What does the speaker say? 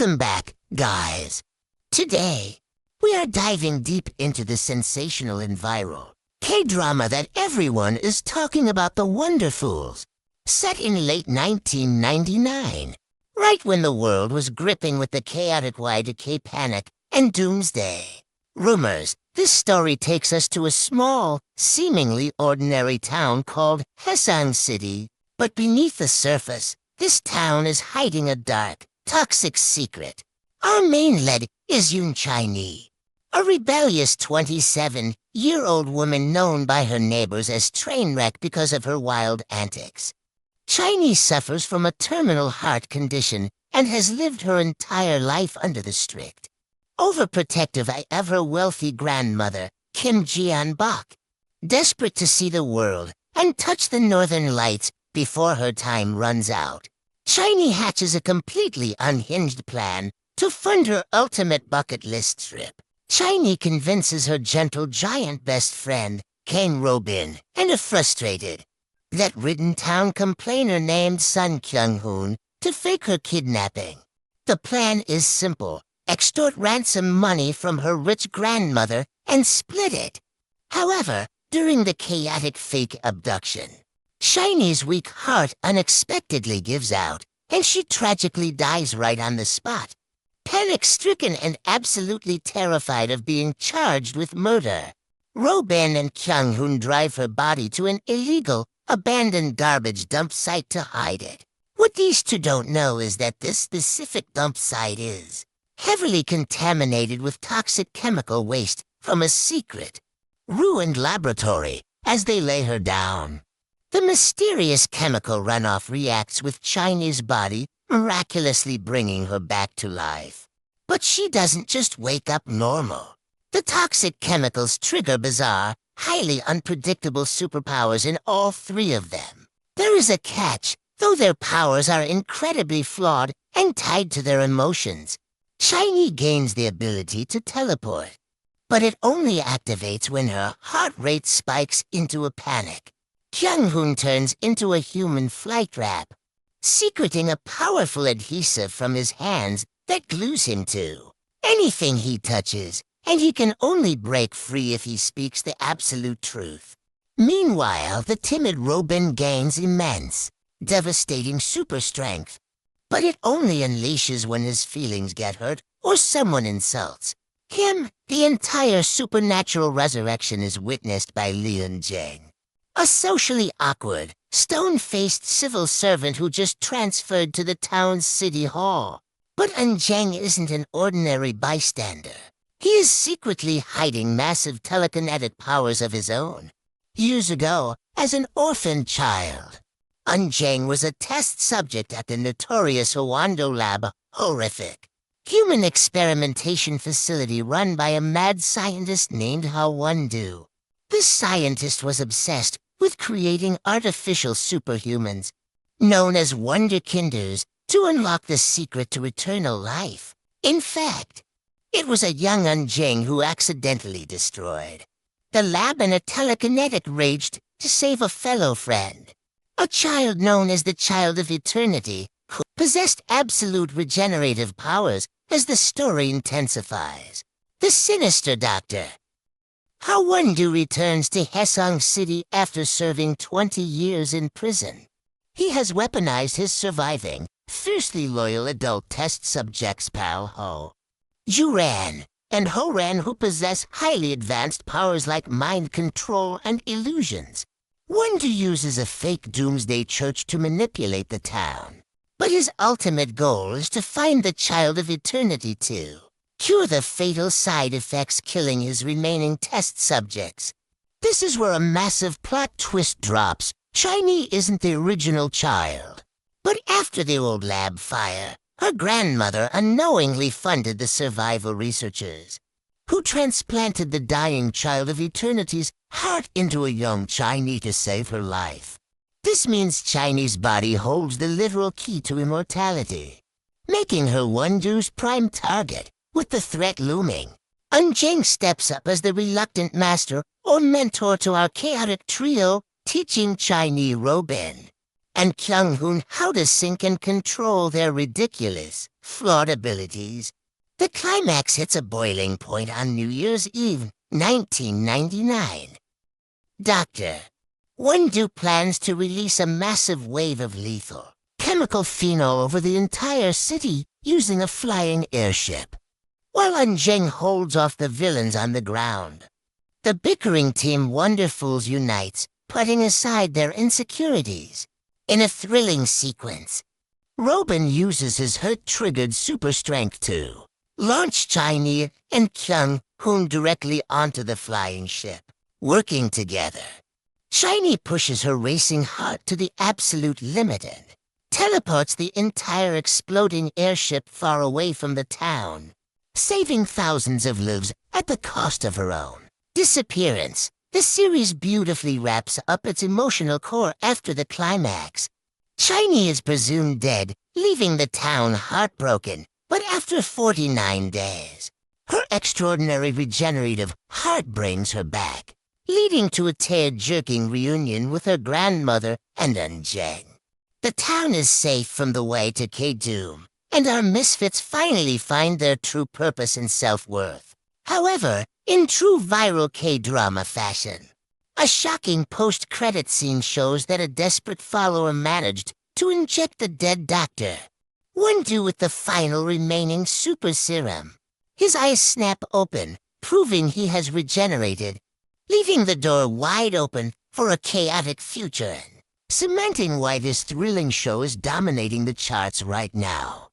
Welcome back, guys. Today, we are diving deep into the sensational and viral K-drama that everyone is talking about, the Wonderfools, set in late 1999, right when the world was gripping with the chaotic Y2K Panic and doomsday rumors. This story takes us to a small, seemingly ordinary town called Hawondo City. But beneath the surface, this town is hiding a dark, toxic secret. Our main lead is Eun Chae-ni, a rebellious 27-year-old woman known by her neighbors as Trainwreck because of her wild antics. Chae-ni suffers from a terminal heart condition and has lived her entire life under the strict, overprotective eye of her wealthy grandmother, Kim Jeon-bok. Desperate to see the world and touch the northern lights before her time runs out, Chae-ni hatches a completely unhinged plan to fund her ultimate bucket list trip. Chae-ni convinces her gentle giant best friend, Kang Robin, and a frustrated, debt-ridden town complainer named Sun Kyung-hoon to fake her kidnapping. The plan is simple: extort ransom money from her rich grandmother and split it. However, during the chaotic fake abduction, Chae-ni's weak heart unexpectedly gives out, and she tragically dies right on the spot. Panic-stricken and absolutely terrified of being charged with murder, Robin and Kyung-hoon drive her body to an illegal, abandoned garbage dump site to hide it. What these two don't know is that this specific dump site is heavily contaminated with toxic chemical waste from a secret, ruined laboratory. As they lay her down, the mysterious chemical runoff reacts with Chae-ni's body, miraculously bringing her back to life. But she doesn't just wake up normal. The toxic chemicals trigger bizarre, highly unpredictable superpowers in all three of them. There is a catch, though their powers are incredibly flawed and tied to their emotions. Chae-ni gains the ability to teleport, but it only activates when her heart rate spikes into a panic. Kyung-hoon turns into a human flight wrap, secreting a powerful adhesive from his hands that glues him to anything he touches, and he can only break free if he speaks the absolute truth. Meanwhile, the timid Robin gains immense, devastating super strength, but it only unleashes when his feelings get hurt or someone insults him. The entire supernatural resurrection is witnessed by Eun Chae-ni, a socially awkward, stone-faced civil servant who just transferred to the town's city hall. But Eun Chae-ni isn't an ordinary bystander. He is secretly hiding massive telekinetic powers of his own. Years ago, as an orphan child, Eun Chae-ni was a test subject at the notorious Hawondo lab, horrific human experimentation facility run by a mad scientist named Hawondo. This scientist was obsessed with creating artificial superhumans, known as Wonderkinders, to unlock the secret to eternal life. In fact, it was a young Eun Chae-ni who accidentally destroyed the lab in a telekinetic rage to save a fellow friend, a child known as the Child of Eternity, who possessed absolute regenerative powers. As the story intensifies, the sinister Dr. Hawondo returns to Hawondo City after serving 20 years in prison. He has weaponized his surviving, fiercely loyal adult test subjects pal Ho Juran and Ho-ran, who possess highly advanced powers like mind control and illusions. Wonder uses a fake doomsday church to manipulate the town, but his ultimate goal is to find the Child of Eternity to cure the fatal side effects killing his remaining test subjects. This is where a massive plot twist drops. Chae-ni isn't the original child, but after the old lab fire, her grandmother unknowingly funded the survival researchers, who transplanted the dying Child of Eternity's heart into a young Chae-ni to save her life. This means Chae-ni's body holds the literal key to immortality, making her Wondo's prime target. With the threat looming, Eun Chae-ni steps up as the reluctant master or mentor to our chaotic trio, teaching Chae-ni, Robin, and Kyung-hoon how to sync and control their ridiculous, Flawed abilities. The climax hits a boiling point on New Year's Eve, 1999. Doctor, Wonderfools plans to release a massive wave of lethal chemical phenol over the entire city using a flying airship, while Eun Chae-ni holds off the villains on the ground. The bickering team Wonderfools unites, putting aside their insecurities. In a thrilling sequence, Robin uses his hurt-triggered super strength to launch Chae-ni and Kyung-hoon directly onto the flying ship. Working together, Chae-ni pushes her racing heart to the absolute limit and teleports the entire exploding airship far away from the town, saving thousands of lives at the cost of her own disappearance. The series beautifully wraps up its emotional core after the climax. Chae-ni is presumed dead, leaving the town heartbroken, but after 49 days, her extraordinary regenerative heart brings her back, leading to a tear-jerking reunion with her grandmother and Eun Chae-ni. The town is safe from the Y2K doom, and our misfits finally find their true purpose and self-worth. However, in true viral K-drama fashion, a shocking post-credit scene shows that a desperate follower managed to inject the dead doctor, Wonderfools with the final remaining super serum. His eyes snap open, proving he has regenerated, leaving the door wide open for a chaotic future, cementing why this thrilling show is dominating the charts right now.